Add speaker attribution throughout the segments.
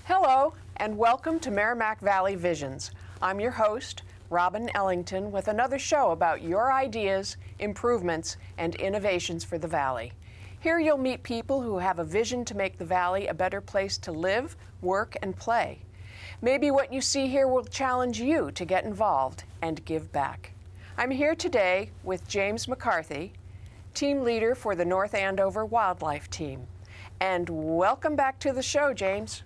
Speaker 1: Hello, and welcome to Merrimack Valley Visions. I'm your host, Robin Ellington, with another show about your ideas, improvements, and innovations for the Valley. Here you'll meet people who have a vision to make the Valley a better place to live, work, and play. Maybe what you see here will challenge you to get involved and give back. I'm here today with James McCarthy, team leader for the North Andover Wildlife Team. And welcome back to the show, James.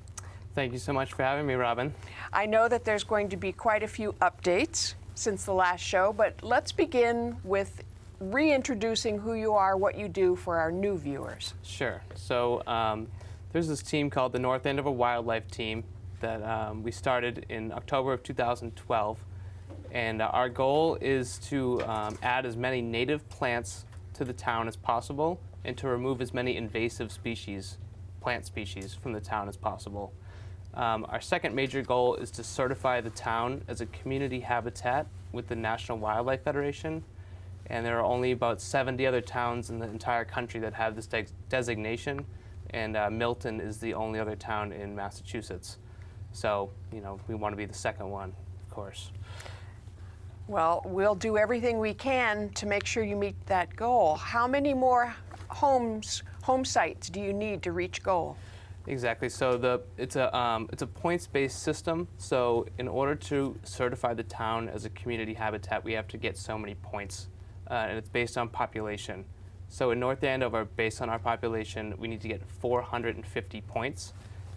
Speaker 2: Thank you so much for having me, Robin.
Speaker 1: I know that there's going to be quite a few updates since the last show, but let's begin with reintroducing who you are, what you do for our new viewers.
Speaker 2: Sure. So there's this team called the North Andover Wildlife Team that we started in October of 2012. And our goal is to add as many native plants to the town as possible and to remove as many invasive species, plant species, from the town as possible. Our second major goal is to certify the town as a community habitat with the National Wildlife Federation. And there are only about 70 other towns in the entire country that have this designation. And Milton is the only other town in Massachusetts. So, you know, we want to be the second one, of course.
Speaker 1: Well, we'll do everything we can to make sure you meet that goal. How many more home sites do you need to reach goal?
Speaker 2: Exactly. So it's a points-based system. So in order to certify the town as a community habitat, we have to get so many points, and it's based on population. So in North Andover, based on our population, we need to get 450 points,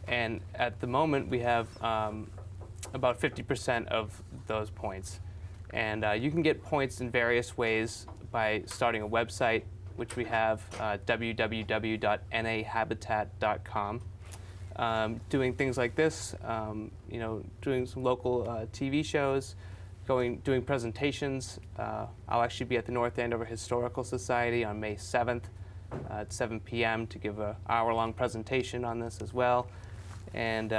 Speaker 2: and at the moment we have about 50% of those points. And you can get points in various ways by starting a website, which we have, www.nahabitat.com. Doing things like this, you know, doing some local TV shows, doing presentations. I'll actually be at the North Andover Historical Society on May 7th at 7 p.m. to give an hour-long presentation on this as well. And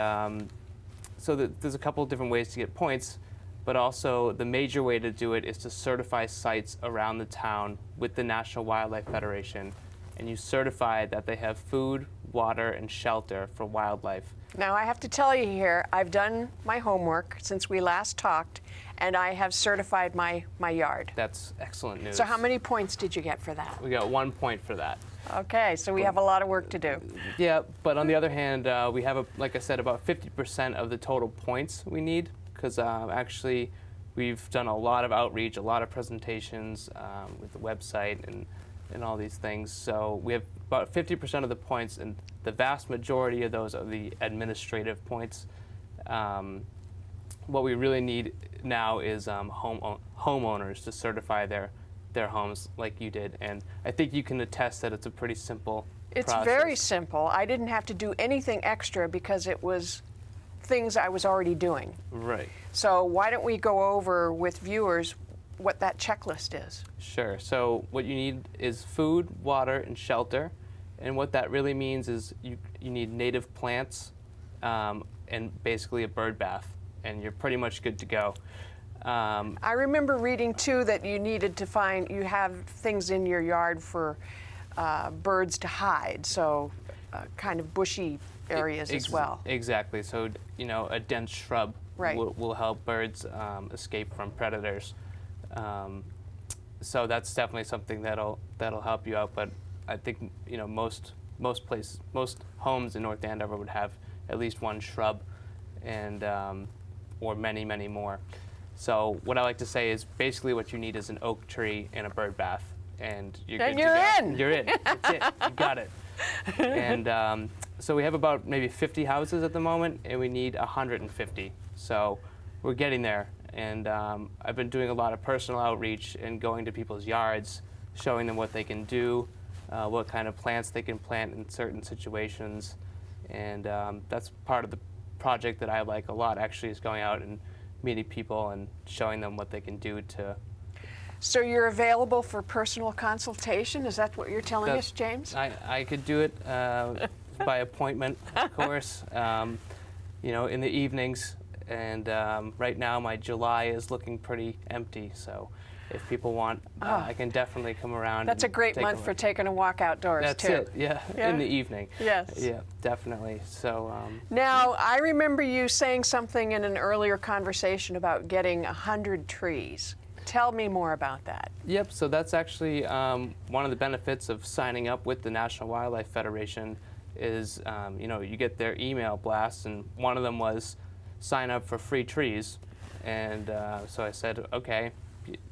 Speaker 2: so there's a couple of different ways to get points. But also, the major way to do it is to certify sites around the town with the National Wildlife Federation. And you certify that they have food, water, and shelter for wildlife.
Speaker 1: Now, I have to tell you here, I've done my homework since we last talked, and I have certified my yard.
Speaker 2: That's excellent news.
Speaker 1: So how many points did you get for that?
Speaker 2: We got 1 point for that.
Speaker 1: Okay, so we have a lot of work to do.
Speaker 2: Yeah, but on the other hand, we have, like I said, about 50% of the total points we need. Because actually, we've done a lot of outreach, a lot of presentations with the website and all these things. So we have about 50% of the points, and the vast majority of those are the administrative points. What we really need now is homeowners to certify their homes like you did. And I think you can attest that it's a pretty simple process.
Speaker 1: It's very simple. I didn't have to do anything extra because it was things I was already doing.
Speaker 2: Right.
Speaker 1: So why don't we go over with viewers what that checklist is?
Speaker 2: Sure. So what you need is food, water, and shelter. And what that really means is you need native plants and basically a bird bath, and you're pretty much good to go.
Speaker 1: I remember reading too that you needed to you have things in your yard for birds to hide, so kind of bushy areas as well.
Speaker 2: Exactly. So, you know, a dense shrub will help birds escape from predators. So that's definitely something that'll help you out. But I think, you know, most homes in North Andover would have at least one shrub, and or many more. So what I like to say is basically what you need is an oak tree and a bird bath, and you're good to go. You're in. That's it. You got it. And so we have about maybe 50 houses at the moment, and we need 150. So we're getting there. And I've been doing a lot of personal outreach and going to people's yards, showing them what they can do, what kind of plants they can plant in certain situations. And that's part of the project that I like a lot, actually, is going out and meeting people and showing them what they can do to.
Speaker 1: So you're available for personal consultation? Is that what you're telling us, James?
Speaker 2: I could do it by appointment, of course, you know, in the evenings. And right now my July is looking pretty empty, so if people want, I can definitely come around.
Speaker 1: That's a
Speaker 2: and
Speaker 1: great
Speaker 2: take
Speaker 1: month for
Speaker 2: look.
Speaker 1: taking a walk outdoors,
Speaker 2: That's
Speaker 1: too.
Speaker 2: it, yeah,
Speaker 1: Yeah.
Speaker 2: in the evening.
Speaker 1: Yes.
Speaker 2: Yeah, definitely. So,
Speaker 1: Now, I remember you saying something in an earlier conversation about getting 100 trees. Tell me more about that.
Speaker 2: yep, so that's actually one of the benefits of signing up with the National Wildlife Federation is, you get their email blasts, and one of them was sign up for free trees. And so I said, okay,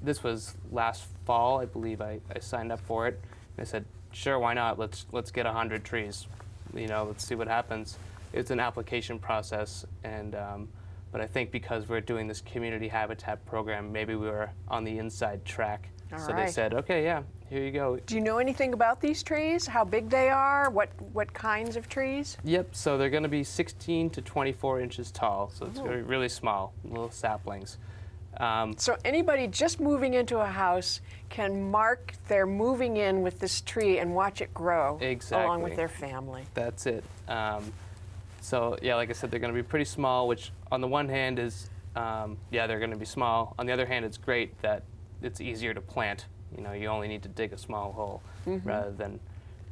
Speaker 2: this was last fall, I believe I signed up for it. And I said, sure, why not? Let's get 100 trees. Let's see what happens. It's an application process, and but I think because we're doing this community habitat program, maybe we were on the inside track.
Speaker 1: All
Speaker 2: So
Speaker 1: right.
Speaker 2: they said, okay, yeah, here you go.
Speaker 1: Do you know anything about these trees? How big they are? What kinds of trees?
Speaker 2: Yep, so they're going to be 16 to 24 inches tall, so it's
Speaker 1: Oh.
Speaker 2: really, really small, little saplings.
Speaker 1: So anybody just moving into a house can mark they're moving in with this tree and watch it grow along with
Speaker 2: Exactly.
Speaker 1: their family.
Speaker 2: That's it. So yeah, like I said, they're going to be pretty small, which on the one hand is, they're going to be small. On the other hand, it's great that it's easier to plant. You only need to dig a small hole rather than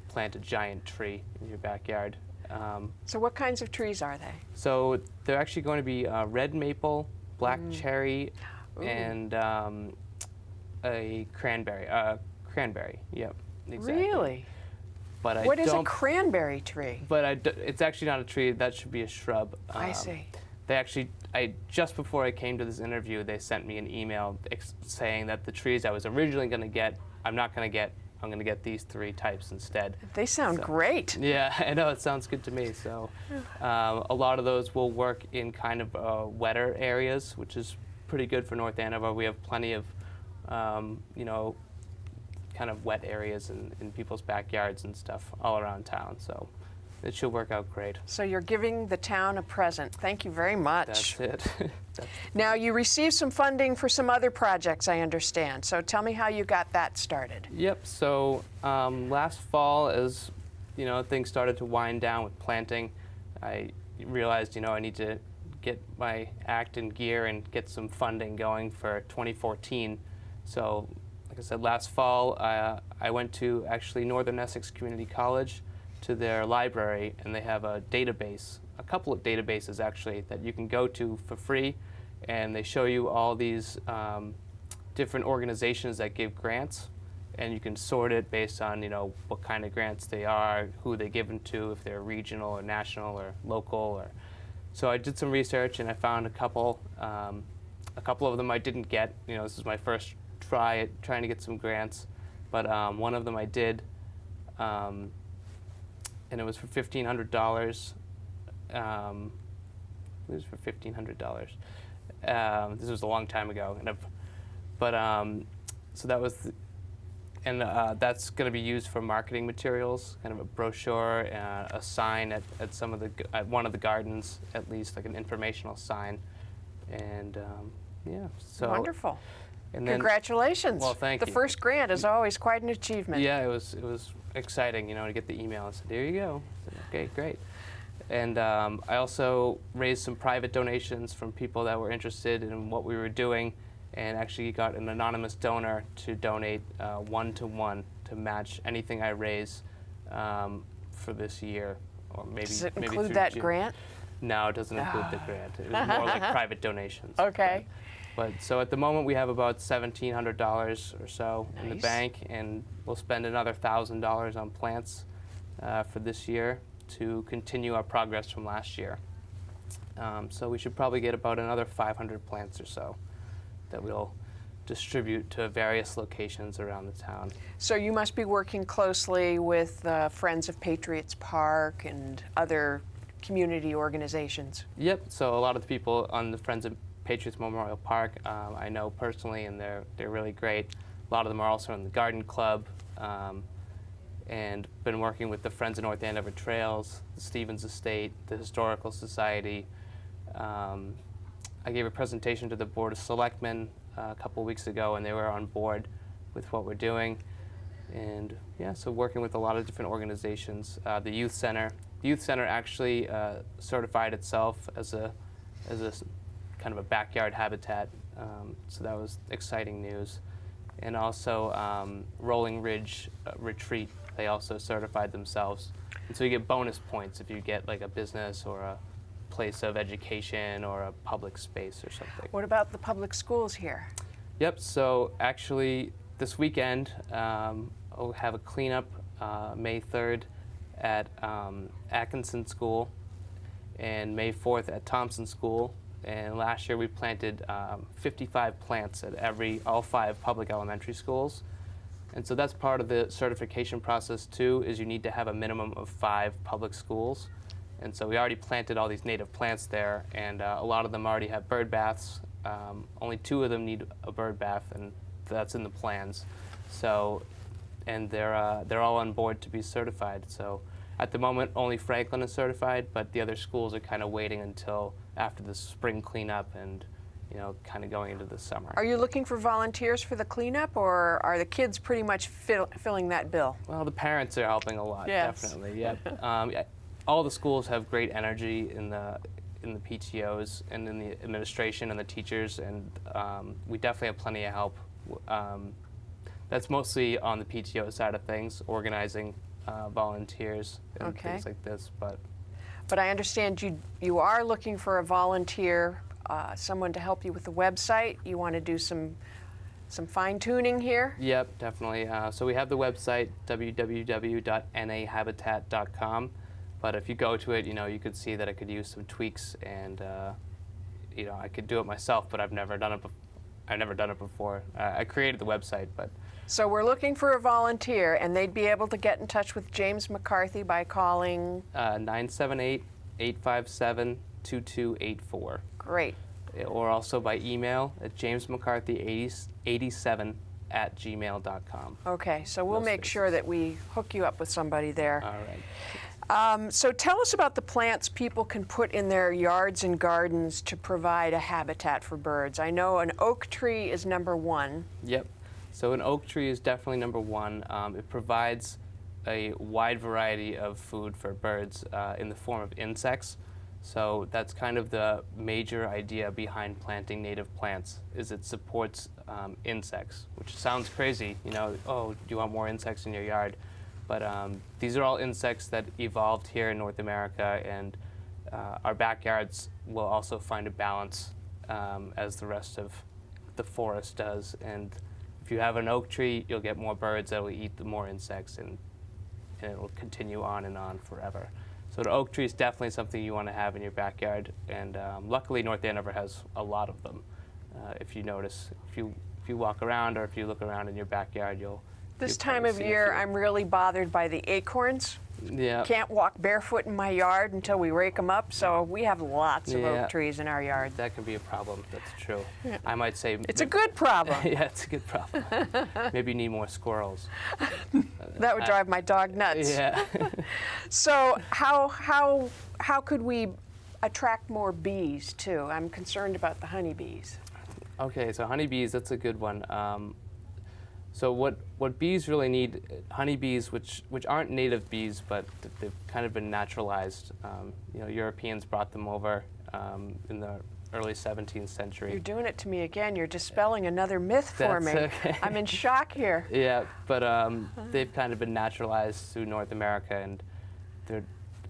Speaker 2: plant a giant tree in your backyard.
Speaker 1: So what kinds of trees are they?
Speaker 2: So they're actually going to be red maple, black cherry,
Speaker 1: Ooh.
Speaker 2: and a cranberry. Cranberry, yep, exactly.
Speaker 1: Really?
Speaker 2: But I
Speaker 1: What is a
Speaker 2: don't.
Speaker 1: cranberry tree?
Speaker 2: But it's actually not a tree. That should be a shrub.
Speaker 1: I see.
Speaker 2: They actually, just before I came to this interview, they sent me an email saying that the trees I was originally going to get, I'm not going to get. I'm going to get these 3 types instead.
Speaker 1: They sound
Speaker 2: So-
Speaker 1: great.
Speaker 2: Yeah, I know, it sounds good to me. So a lot of those will work in kind of wetter areas, which is pretty good for North Andover. We have plenty of, kind of wet areas in people's backyards and stuff all around town. So it should work out great.
Speaker 1: So you're giving the town a present. Thank you very much.
Speaker 2: That's it.
Speaker 1: Now, you received some funding for some other projects, I understand. So tell me how you got that started.
Speaker 2: Yep. So last fall, as things started to wind down with planting, I realized I need to get my act in gear and get some funding going for 2014. So, like I said, last fall I went to actually Northern Essex Community College to their library, and they have a database, a couple of databases actually, that you can go to for free, and they show you all these different organizations that give grants, and you can sort it based on what kind of grants they are, who they give them to, if they're regional or national or local. So I did some research, and I found a couple of them I didn't get. This is my first try at trying to get some grants, but one of them I did. And it was for $1,500. It was for $1,500. This was a long time ago, so that was, that's going to be used for marketing materials, kind of a brochure, a sign at some of at one of the gardens, at least like an informational sign, and so
Speaker 1: Wonderful.
Speaker 2: And then,
Speaker 1: Congratulations.
Speaker 2: well, thank
Speaker 1: the
Speaker 2: you.
Speaker 1: first grant is always quite an achievement.
Speaker 2: Yeah, it was exciting, to get the email and say, there you go. I said, okay, great. And I also raised some private donations from people that were interested in what we were doing, and actually got an anonymous donor to donate 1-to-1 to match anything I raise for this year, or maybe
Speaker 1: Does it
Speaker 2: maybe
Speaker 1: include
Speaker 2: through
Speaker 1: that
Speaker 2: June.
Speaker 1: grant?
Speaker 2: No, it doesn't include the grant. It was more like private donations.
Speaker 1: Okay.
Speaker 2: But so at the moment we have about $1,700 or so in the
Speaker 1: Nice.
Speaker 2: bank, and we'll spend another $1,000 on plants for this year to continue our progress from last year. So we should probably get about another 500 plants or so that we'll distribute to various locations around the town.
Speaker 1: So you must be working closely with Friends of Patriots Park and other community organizations.
Speaker 2: Yep. So a lot of the people on the Friends of Patriots Memorial Park I know personally, and they're really great. A lot of them are also in the Garden Club, and been working with the Friends of North Andover Trails, the Stevens Estate, the Historical Society. I gave a presentation to the Board of Selectmen a couple weeks ago, and they were on board with what we're doing. And yeah, so working with a lot of different organizations. The Youth Center actually certified itself as a kind of a backyard habitat, so that was exciting news. and also Rolling Ridge Retreat. They also certified themselves. And so you get bonus points if you get like a business or a place of education or a public space or something.
Speaker 1: What about the public schools here?
Speaker 2: Yep, so actually this weekend we'll have a cleanup May 3rd at Atkinson School and May 4th at Thompson School. And last year we planted 55 plants at all 5 public elementary schools. And so that's part of the certification process too, is you need to have a minimum of 5 public schools. And so we already planted all these native plants there, and a lot of them already have bird baths. Only 2 of them need a bird bath, and that's in the plans. So, and they're all on board to be certified. So at the moment, only Franklin is certified, but the other schools are kind of waiting until after the spring cleanup and kind of going into the summer.
Speaker 1: Are you looking for volunteers for the cleanup, or are the kids pretty much filling that bill?
Speaker 2: Well, the parents are helping a lot,
Speaker 1: Yes.
Speaker 2: definitely. Yep. All the schools have great energy in the PTOs and in the administration and the teachers, and we definitely have plenty of help. That's mostly on the PTO side of things, organizing volunteers and things like this.
Speaker 1: But I understand you are looking for a volunteer, someone to help you with the website. You want to do some fine-tuning here?
Speaker 2: Yep, definitely. So we have the website, www.nahabitat.com. But if you go to it, you could see that I could use some tweaks, and I could do it myself. But I've never done it. I've never done it before. I created the website, but.
Speaker 1: So we're looking for a volunteer, and they'd be able to get in touch with James McCarthy by calling
Speaker 2: 978-857-2284.
Speaker 1: Great.
Speaker 2: Or also by email at jamesmccarthy87@gmail.com.
Speaker 1: Okay, so we'll make sure that we hook you up with somebody there.
Speaker 2: All right.
Speaker 1: So tell us about the plants people can put in their yards and gardens to provide a habitat for birds. I know an oak tree is number 1.
Speaker 2: Yep. So an oak tree is definitely number 1. It provides a wide variety of food for birds in the form of insects. So that's kind of the major idea behind planting native plants, is it supports insects, which sounds crazy. Oh, do you want more insects in your yard? But these are all insects that evolved here in North America, and our backyards will also find a balance as the rest of the forest does. And if you have an oak tree, you'll get more birds that will eat the more insects, and it will continue on and on forever. So the oak tree is definitely something you want to have in your backyard, and luckily North Andover has a lot of them. If you notice, if you walk around or if you look around in your backyard, you'll
Speaker 1: This time of year, I'm really bothered by the acorns.
Speaker 2: Yeah.
Speaker 1: Can't walk barefoot in my yard until we rake them up, so we have lots of oak trees in our yard.
Speaker 2: That can be a problem, that's true. I might say...
Speaker 1: It's a good problem.
Speaker 2: Yeah, it's a good problem. Maybe you need more squirrels.
Speaker 1: That would drive my dog nuts.
Speaker 2: Yeah.
Speaker 1: So how could we attract more bees, too? I'm concerned about the honeybees.
Speaker 2: Okay, so honeybees, that's a good one. So what bees really need, honeybees, which aren't native bees, but they've kind of been naturalized. Europeans brought them over in the early 17th century.
Speaker 1: You're doing it to me again. You're dispelling another myth for me.
Speaker 2: Okay.
Speaker 1: I'm in shock here.
Speaker 2: Yeah, but they've kind of been naturalized through North America, and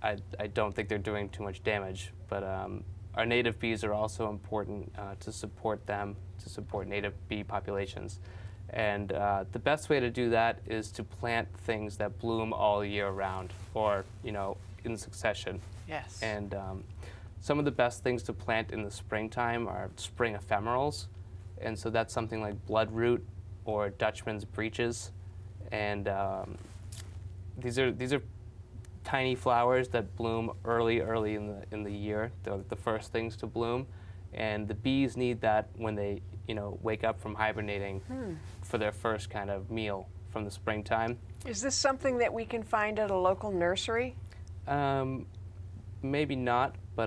Speaker 2: I don't think they're doing too much damage. But our native bees are also important to support them, to support native bee populations. And the best way to do that is to plant things that bloom all year round, or in succession.
Speaker 1: Yes.
Speaker 2: And some of the best things to plant in the springtime are spring ephemerals, and so that's something like bloodroot or Dutchman's breeches, and these are tiny flowers that bloom early in the year. They're the first things to bloom, and the bees need that when they wake up from hibernating for their first kind of meal from the springtime.
Speaker 1: Is this something that we can find at a local nursery?
Speaker 2: Maybe not, but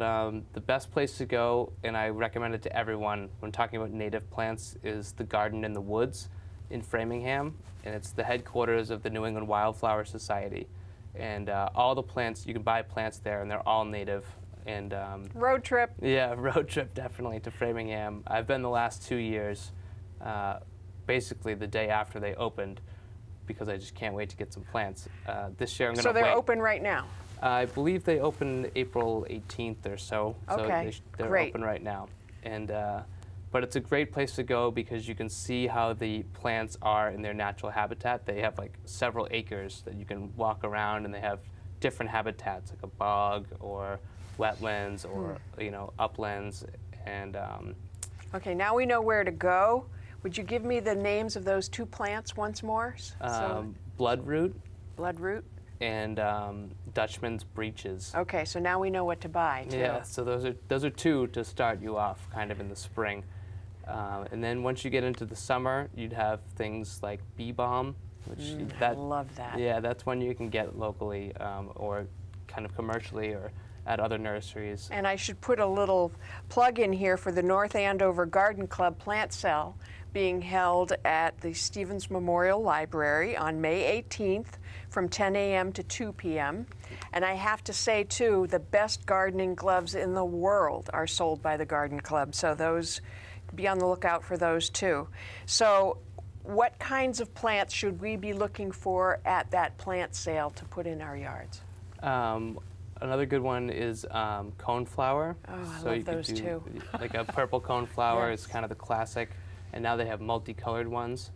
Speaker 2: the best place to go, and I recommend it to everyone when talking about native plants, is the Garden in the Woods in Framingham, and it's the headquarters of the New England Wildflower Society. And all the plants, you can buy plants there, and they're all native. And
Speaker 1: road trip.
Speaker 2: Yeah, road trip definitely to Framingham. I've been the last 2 years. basically the day after they opened, because I just can't wait to get some plants. This year I'm going to
Speaker 1: So they're
Speaker 2: wait.
Speaker 1: open right now?
Speaker 2: I believe they opened April 18th or so.
Speaker 1: Okay,
Speaker 2: So they're
Speaker 1: great.
Speaker 2: open right now. And but it's a great place to go because you can see how the plants are in their natural habitat. They have like several acres that you can walk around, and they have different habitats, like a bog or wetlands or uplands. And
Speaker 1: Okay, now we know where to go. Would you give me the names of those two plants once more?
Speaker 2: bloodroot
Speaker 1: Bloodroot?
Speaker 2: and Dutchman's breeches.
Speaker 1: Okay, so now we know what to buy, too.
Speaker 2: Yeah, so those are two to start you off kind of in the spring. And then once you get into the summer, you'd have things like bee balm, which
Speaker 1: I love that.
Speaker 2: Yeah, that's one you can get locally or kind of commercially or at other nurseries.
Speaker 1: And I should put a little plug in here for the North Andover Garden Club plant sale being held at the Stevens Memorial Library on May 18th from 10 a.m. to 2 p.m. And I have to say, too, the best gardening gloves in the world are sold by the Garden Club. So those, be on the lookout for those, too. So what kinds of plants should we be looking for at that plant sale to put in our yards?
Speaker 2: Another good one is coneflower.
Speaker 1: Oh, I
Speaker 2: so
Speaker 1: love
Speaker 2: you could
Speaker 1: those,
Speaker 2: do,
Speaker 1: too.
Speaker 2: Like a purple coneflower
Speaker 1: Yes.
Speaker 2: is kind of the classic. And now they have multicolored ones,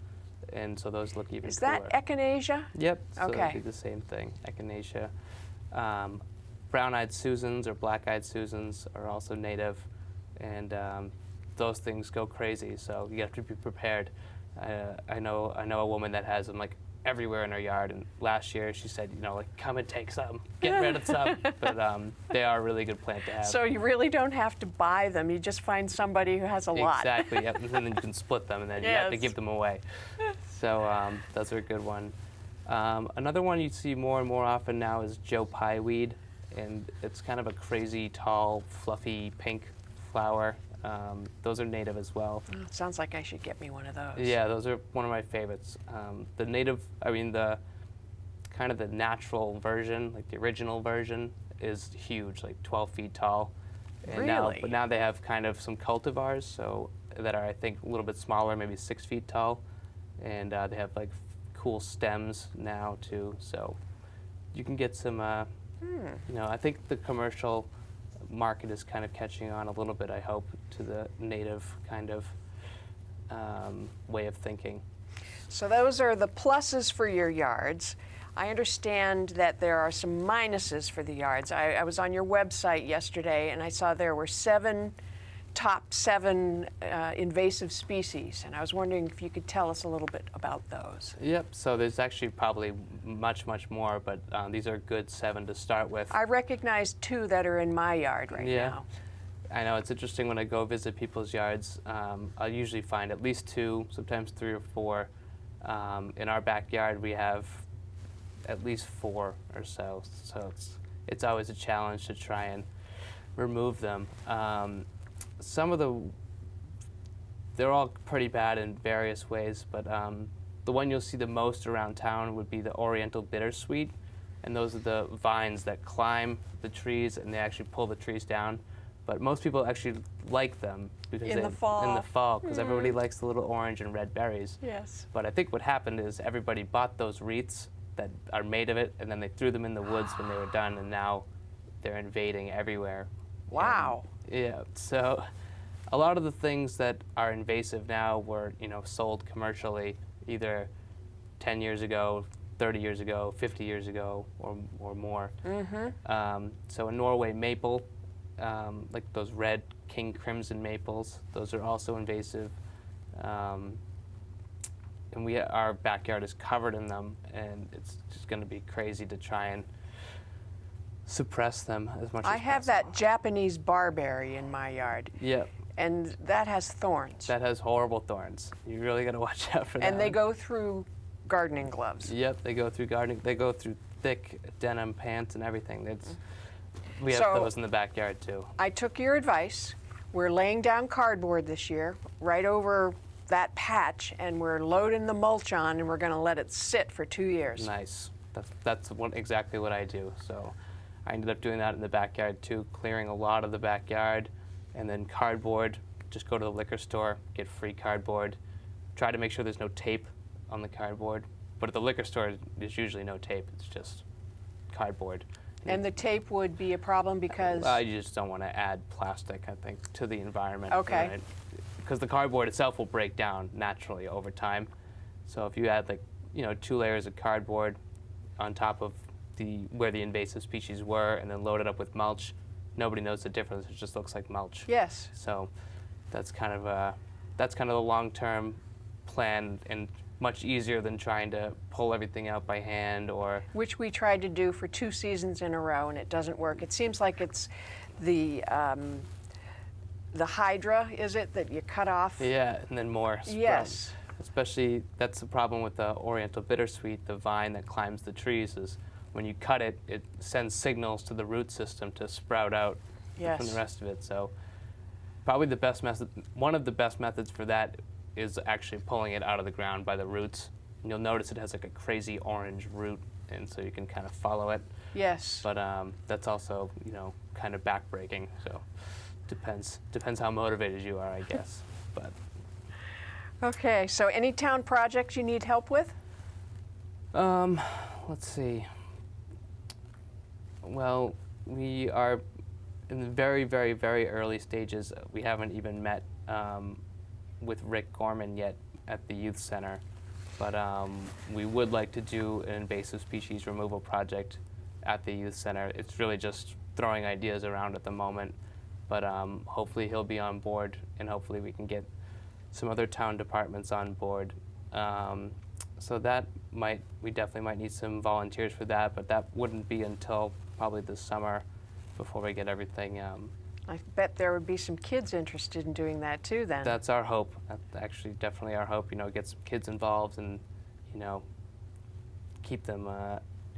Speaker 2: and so those look even
Speaker 1: Is
Speaker 2: cooler.
Speaker 1: that echinacea?
Speaker 2: Yep, so
Speaker 1: Okay.
Speaker 2: they do the same thing, echinacea. Brown-eyed Susans or black-eyed Susans are also native, and those things go crazy, so you have to be prepared. I know a woman that has them like everywhere in her yard, and last year she said, like, come and take some, get rid of some. But they are a really good plant to have.
Speaker 1: So you really don't have to buy them. You just find somebody who has a lot.
Speaker 2: Exactly, yep. And then you can split them, and then you have to
Speaker 1: Yes.
Speaker 2: give them away. So those are a good one. Another one you see more and more often now is Joe Pye weed, and it's kind of a crazy, tall, fluffy pink flower. Those are native as well.
Speaker 1: Oh, it sounds like I should get me one of those.
Speaker 2: Yeah, those are one of my favorites. The kind of the natural version, like the original version, is huge, like 12 feet tall. And
Speaker 1: Really?
Speaker 2: But now they have kind of some cultivars, so that are, I think, a little bit smaller, maybe 6 feet tall, and they have like cool stems now too. So you can get some. I think the commercial market is kind of catching on a little bit, I hope, to the native kind of way of thinking.
Speaker 1: So those are the pluses for your yards. I understand that there are some minuses for the yards. I was on your website yesterday, and I saw there were top seven invasive species, and I was wondering if you could tell us a little bit about those.
Speaker 2: Yep, so there's actually probably much more, but these are good 7 to start with.
Speaker 1: I recognize 2 that are in my yard right now.
Speaker 2: I know, it's interesting when I go visit people's yards. I'll usually find at least 2, sometimes 3 or 4. In our backyard, we have at least 4 or so. So it's always a challenge to try and remove them. They're all pretty bad in various ways, but the one you'll see the most around town would be the Oriental bittersweet, and those are the vines that climb the trees and they actually pull the trees down. But most people actually like them because
Speaker 1: In the fall.
Speaker 2: because everybody likes the little orange and red berries.
Speaker 1: Yes.
Speaker 2: But I think what happened is everybody bought those wreaths that are made of it, and then they threw them in the woods when they were done, and now they're invading everywhere.
Speaker 1: Wow.
Speaker 2: And, yeah, so a lot of the things that are invasive now were, sold commercially either 10 years ago, 30 years ago, 50 years ago, or more.
Speaker 1: Mm-hmm.
Speaker 2: So in Norway, maple, like those red king crimson maples, those are also invasive. And our backyard is covered in them, and it's just going to be crazy to try and suppress them as much as
Speaker 1: I have
Speaker 2: possible.
Speaker 1: that Japanese barberry in my yard,
Speaker 2: Yep,
Speaker 1: and that has thorns.
Speaker 2: that has horrible thorns. You really got to watch out for that.
Speaker 1: And they
Speaker 2: one.
Speaker 1: go through gardening gloves.
Speaker 2: Yep, they go through gardening. They go through thick denim pants and everything. We have
Speaker 1: So-
Speaker 2: those in the backyard too.
Speaker 1: I took your advice. We're laying down cardboard this year, right over that patch, and we're loading the mulch on, and we're going to let it sit for 2 years.
Speaker 2: Nice. That's exactly what I do. So I ended up doing that in the backyard too, clearing a lot of the backyard, and then cardboard. Just go to the liquor store, get free cardboard, try to make sure there's no tape on the cardboard. But at the liquor store, there's usually no tape. It's just cardboard.
Speaker 1: And the tape would be a problem because?
Speaker 2: You just don't want to add plastic, I think, to the environment.
Speaker 1: Okay.
Speaker 2: Because the cardboard itself will break down naturally over time. So if you add, like, 2 layers of cardboard on top of where the invasive species were, and then load it up with mulch, nobody knows the difference. It just looks like mulch.
Speaker 1: Yes.
Speaker 2: So that's kind of the long-term plan, and much easier than trying to pull everything out by hand or.
Speaker 1: Which we tried to do for 2 seasons in a row, and it doesn't work. It seems like it's the hydra, is it, that you cut off?
Speaker 2: Yeah, and then more sprout.
Speaker 1: Yes.
Speaker 2: Especially, that's the problem with the Oriental bittersweet, the vine that climbs the trees, is when you cut it, it sends signals to the root system to sprout out
Speaker 1: Yes.
Speaker 2: from the rest of it. So probably the best method, one of the best methods for that is actually pulling it out of the ground by the roots. And you'll notice it has like a crazy orange root, and so you can kind of follow it.
Speaker 1: Yes.
Speaker 2: But that's also, kind of backbreaking. So depends how motivated you are, I guess. But
Speaker 1: Okay, so any town projects you need help with?
Speaker 2: let's see. Well, we are in the very, very, very early stages. We haven't even met with Rick Gorman yet at the youth center, but we would like to do an invasive species removal project at the youth center. It's really just throwing ideas around at the moment, but hopefully he'll be on board, and hopefully we can get some other town departments on board. So that we definitely might need some volunteers for that, but that wouldn't be until probably this summer before we get everything.
Speaker 1: I bet there would be some kids interested in doing that too then.
Speaker 2: That's our hope. That's actually definitely our hope, get some kids involved and, keep them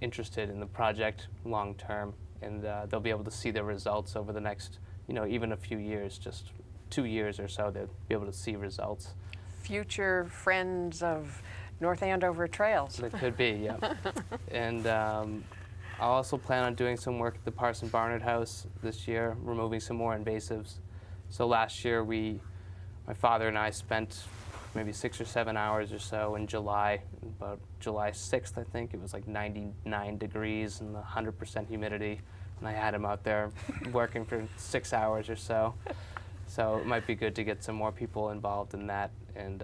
Speaker 2: interested in the project long term, and they'll be able to see the results over the next, even a few years, just 2 years or so, they'll be able to see results.
Speaker 1: Future friends of North Andover Trails.
Speaker 2: It could be, yeah. And I'll also plan on doing some work at the Parson Barnard House this year, removing some more invasives. So last year, my father and I spent maybe 6 or 7 hours or so in July, about July 6th, I think. It was like 99 degrees and 100% humidity. And I had him out there working for 6 hours or so. So it might be good to get some more people involved in that. And,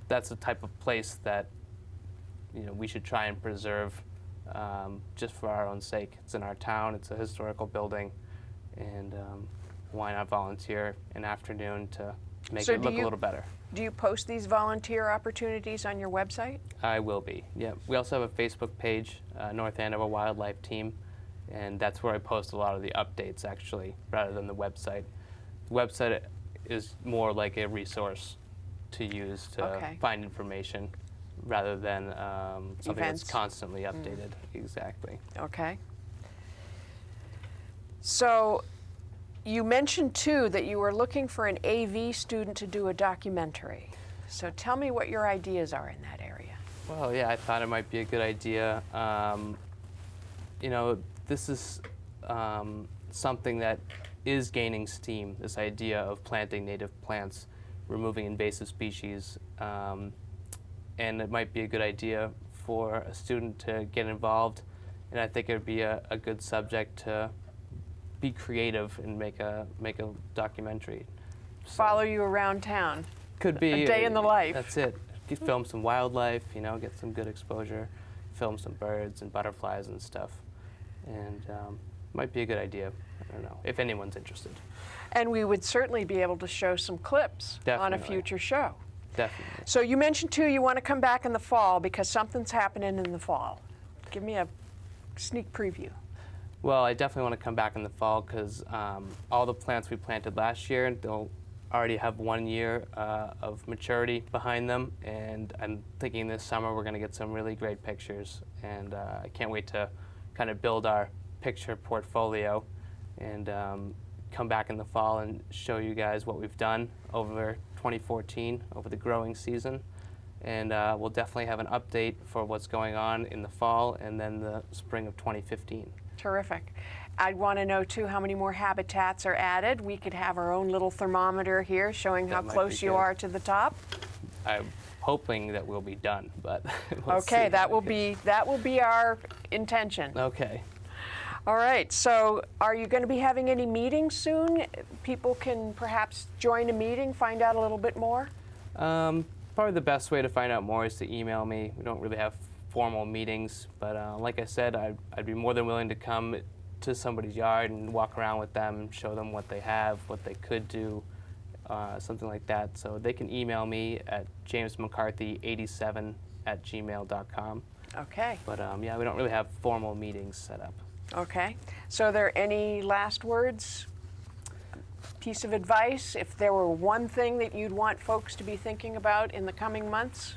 Speaker 2: that's the type of place that, we should try and preserve just for our own sake. It's in our town, it's a historical building, and why not volunteer an afternoon to make it look a little better.
Speaker 1: Do you post these volunteer opportunities on your website?
Speaker 2: I will be, yeah. We also have a Facebook page, North Andover Wildlife Team, and that's where I post a lot of the updates, actually, rather than the website. The website is more like a resource to use to find information, rather than something
Speaker 1: Events.
Speaker 2: that's constantly updated. Exactly.
Speaker 1: Okay. So you mentioned too that you were looking for an AV student to do a documentary. So tell me what your ideas are in that area.
Speaker 2: Well, yeah, I thought it might be a good idea. This is something that is gaining steam, this idea of planting native plants, removing invasive species, and it might be a good idea for a student to get involved, and I think it would be a good subject to be creative and make a documentary.
Speaker 1: Follow you around town.
Speaker 2: Could be
Speaker 1: a day in the life.
Speaker 2: That's it. You film some wildlife, get some good exposure, film some birds and butterflies and stuff, and might be a good idea. I don't know if anyone's interested.
Speaker 1: And we would certainly be able to show some clips on a
Speaker 2: Definitely.
Speaker 1: future show.
Speaker 2: Definitely.
Speaker 1: So you mentioned too you want to come back in the fall because something's happening in the fall. Give me a sneak preview.
Speaker 2: Well, I definitely want to come back in the fall because all the plants we planted last year, they'll already have 1 year of maturity behind them, and I'm thinking this summer we're going to get some really great pictures, and I can't wait to kind of build our picture portfolio and come back in the fall and show you guys what we've done over 2014, over the growing season. And we'll definitely have an update for what's going on in the fall and then the spring of 2015.
Speaker 1: Terrific. I'd want to know too how many more habitats are added. We could have our own little thermometer here showing how
Speaker 2: That might
Speaker 1: close
Speaker 2: be
Speaker 1: you
Speaker 2: good.
Speaker 1: are to the top.
Speaker 2: I'm hoping that we'll be done, but we'll
Speaker 1: Okay,
Speaker 2: see.
Speaker 1: that will be our intention.
Speaker 2: Okay.
Speaker 1: All right, so are you going to be having any meetings soon? People can perhaps join a meeting, find out a little bit more?
Speaker 2: Probably the best way to find out more is to email me. We don't really have formal meetings, but like I said, I'd be more than willing to come to somebody's yard and walk around with them, show them what they have, what they could do, something like that. So they can email me at jamesmccarthy87@gmail.com.
Speaker 1: Okay,
Speaker 2: But yeah, we don't really have formal meetings set up.
Speaker 1: okay. So are there any last words? Piece of advice, if there were one thing that you'd want folks to be thinking about in the coming months?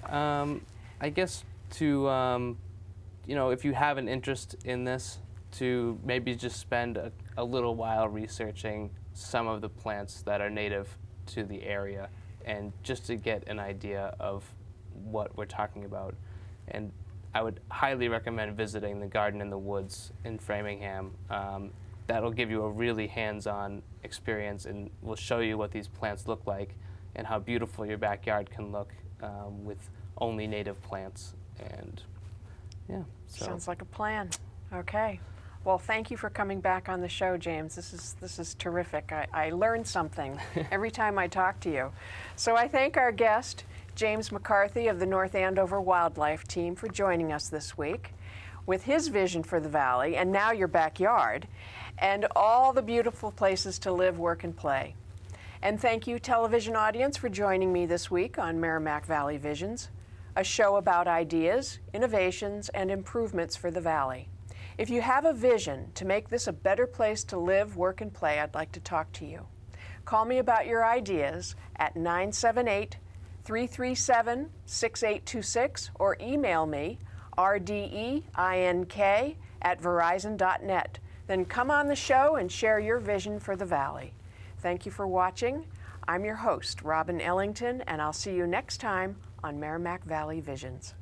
Speaker 2: I guess to, if you have an interest in this, to maybe just spend a little while researching some of the plants that are native to the area, and just to get an idea of what we're talking about. And I would highly recommend visiting the Garden in the Woods in Framingham. That'll give you a really hands-on experience and will show you what these plants look like and how beautiful your backyard can look with only native plants. And yeah, so.
Speaker 1: Sounds like a plan. Okay. Well, thank you for coming back on the show, James. This is terrific. I learned something every time I talk to you. So I thank our guest, James McCarthy of the North Andover Wildlife Team, for joining us this week with his vision for the Valley and now your backyard and all the beautiful places to live, work, and play. And thank you, television audience, for joining me this week on Merrimack Valley Visions, a show about ideas, innovations, and improvements for the Valley. If you have a vision to make this a better place to live, work, and play, I'd like to talk to you. Call me about your ideas at 978-337-6826 or email me, rdeink@verizon.net. Then come on the show and share your vision for the Valley. Thank you for watching. I'm your host, Robin Ellington, and I'll see you next time on Merrimack Valley Visions.